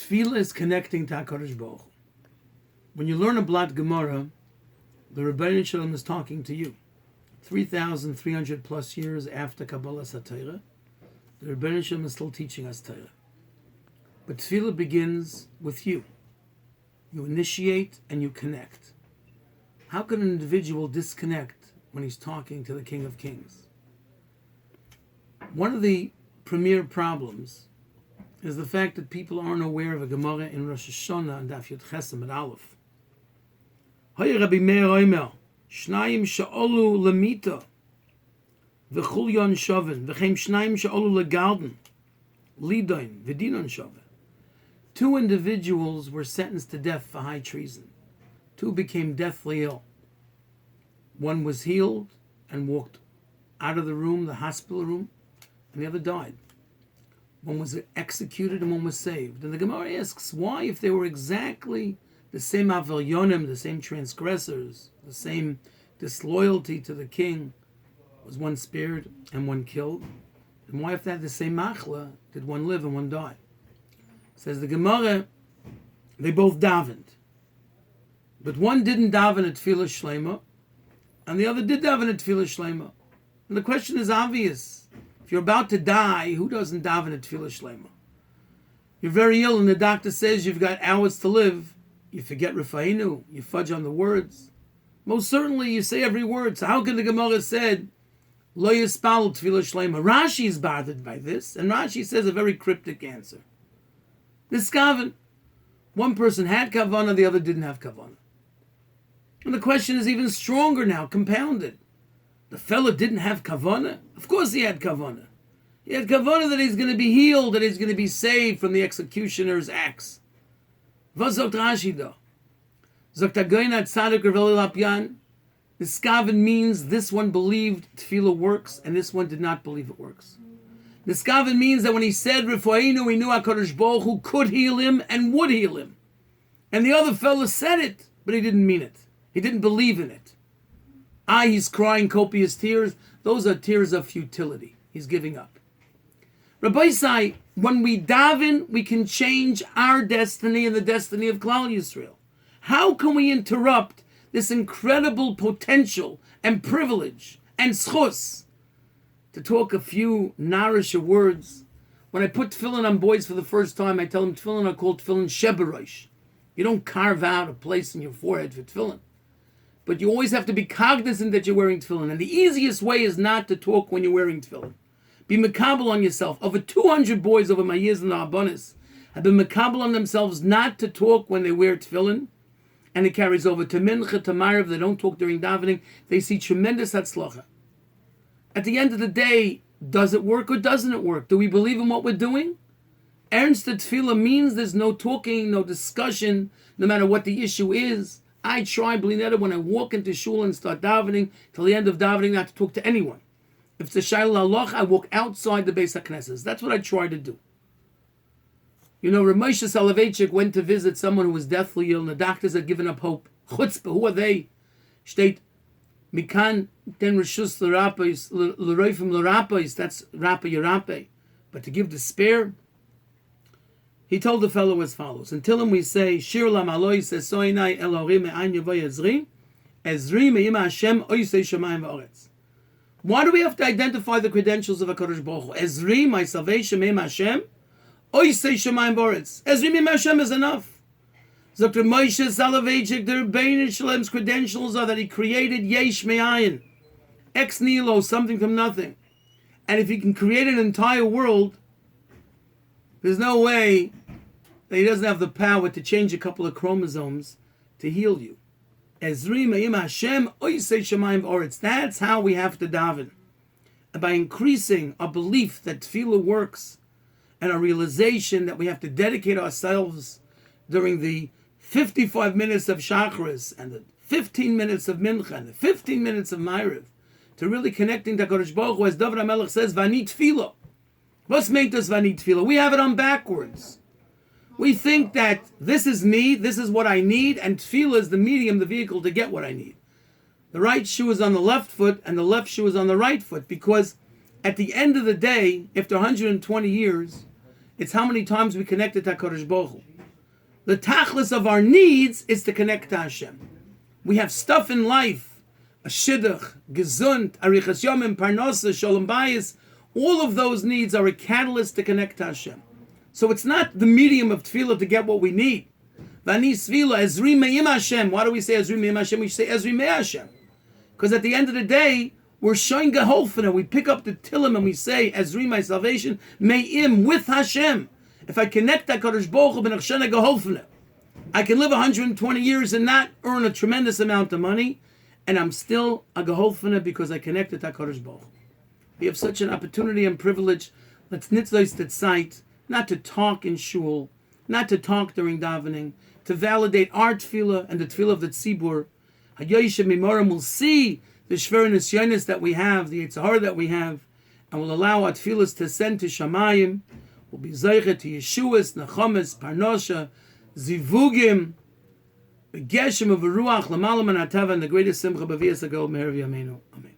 Tefillah is connecting to HaKadosh Baruch Hu. When you learn a Blat Gemara, the Rebbeinu Shalom is talking to you. 3,300 plus years after Kabbalah Satira, the Rebbeinu Shalom is still teaching us Torah. But Tefillah begins with you. You initiate and you connect. How can an individual disconnect when he's talking to the King of Kings? One of the premier problems is the fact that people aren't aware of a Gemara in Rosh Hashanah and Daf Yud Chesem at Aleph. Hoy Rabbi Meir Omer, Shnayim she'olu lemita, v'chulyon shoven, v'chem shnayim she'olu legarden, lidoin, v'dinon shoven. Two individuals were sentenced to death for high treason. Two became deathly ill. One was healed and walked out of the room, the hospital room, and the other died. One was executed and one was saved. And the Gemara asks, why, if they were exactly the same avilyonim, the same transgressors, the same disloyalty to the king, was one spared and one killed? And why, if they had the same machla, did one live and one die? Says the Gemara, they both davened. But one didn't daven at Tefillah Shlema, and the other did daven at Tefillah Shlema. And the question is obvious. If you're about to die, who doesn't daven at Tefillah Shlema? You're very ill and the doctor says you've got hours to live. You forget Rifa'inu, you fudge on the words. Most certainly you say every word. So how can the Gemara said, Lo Yispal Tefillah Shlema? Rashi is bothered by this, and Rashi says a very cryptic answer. This kavan, one person had kavanah, the other didn't have kavanah. And the question is even stronger now, compounded. The fellow didn't have kavanah? Of course he had kavanah. He had kavanah that he's going to be healed, that he's going to be saved from the executioner's axe. Was sagt Rashi da? Sagt Agoina Tzadik Reveli Lapyan. This kavan means this one believed tefillah works and this one did not believe it works. This kavan means that when he said Refoinu, he knew HaKadosh Baruch Hu could heal him and would heal him. And the other fellow said it, but he didn't mean it. He didn't believe in it. He's crying copious tears. Those are tears of futility. He's giving up. Rabbi Sai, when we daven, we can change our destiny and the destiny of Klal Yisrael. How can we interrupt this incredible potential and privilege and schus? To talk a few nourisher words. When I put tefillin on boys for the first time, I tell them tefillin are called tefillin sheberosh. You don't carve out a place in your forehead for tefillin. But you always have to be cognizant that you're wearing tefillin. And the easiest way is not to talk when you're wearing tefillin. Be makabel on yourself. Over 200 boys over my years in the Agudas have been makabel on themselves not to talk when they wear tefillin. And it carries over to mincha, to marav. They don't talk during davening. They see tremendous hatzlacha. At the end of the day, does it work or doesn't it work? Do we believe in what we're doing? Ernst tefillah means there's no talking, no discussion, no matter what the issue is. I try, Blinetta, when I walk into Shul and start davening, till the end of davening, not to talk to anyone. If it's a Shaila Halach, I walk outside the Bais HaKnesses. That's what I try to do. You know, Rav Moshe Soloveitchik went to visit someone who was deathly ill, and the doctors had given up hope. Chutzpah, who are they? Steht, Mikan ten rishus l'rapais, l'roifim l'rapais, that's rapa yerape. But to give despair, he told the fellow as follows. Until him we say, Shir lam aloi sesoinai elohim me'ayin yavoy ezri me'ima Hashem oisei shamayim v'oretz. Why do we have to identify the credentials of HaKadosh Baruch Hu? Ezri, my salvation, me'ima Hashem, oisei shamayim v'oretz. Ezri me'ima Hashem is enough. Dr. Moshe Soloveitchik, the Rebbeinu Shalom's credentials are that he created yesh me'ayin, ex nihilo, something from nothing. And if he can create an entire world, there's no way that he doesn't have the power to change a couple of chromosomes to heal you. Ezri me'im Hashem oisei shamayim v'oretz. That's how we have to daven. And by increasing our belief that tefillah works and our realization that we have to dedicate ourselves during the 55 minutes of Shachris and the 15 minutes of Mincha and the 15 minutes of Ma'ariv to really connecting to HaKadosh Baruch Hu, as David HaMelech says, Vani Tefillah. What's made us Vani Tefillah? We have it on backwards. We think that this is me, this is what I need, and Tefillah is the medium, the vehicle to get what I need. The right shoe is on the left foot and the left shoe is on the right foot, because at the end of the day, after 120 years, it's how many times we connected to HaKadosh Baruch Hu. The tachlis of our needs is to connect to Hashem. We have stuff in life, a shidduch, gesund, arichas yomim, parnosa, shalom bayis. All of those needs are a catalyst to connect to Hashem. So it's not the medium of tefillah to get what we need. Vani svila, ezri me'im Hashem. Why do we say ezri me'im Hashem? We say ezri me' Hashem. Because at the end of the day, we're showing geholfena. We pick up the tilim and we say, ezri, my salvation, me'im, with Hashem. If I connect to HaKadosh Baruch Hu, b'nachshena geholfena, I can live 120 years and not earn a tremendous amount of money, and I'm still a geholfena because I connected to HaKadosh Baruch Hu. We have such an opportunity and privilege. Let's nitzlos that sight, not to talk in shul, not to talk during davening, to validate our tefillah and the tefillah of the tzibur. Hayoyishem Morah will see the shver nisyonis that we have, the yitzhar that we have, and will allow our tefillahs to ascend to Shamayim. We'll be zeicha to Yeshuas, Nechomes, Parnosha, Zivugim, the Geshem of Ruach, Lamalam and Atava, and the greatest Simcha B'Vias Agol Meher V'Yameinu. Amen.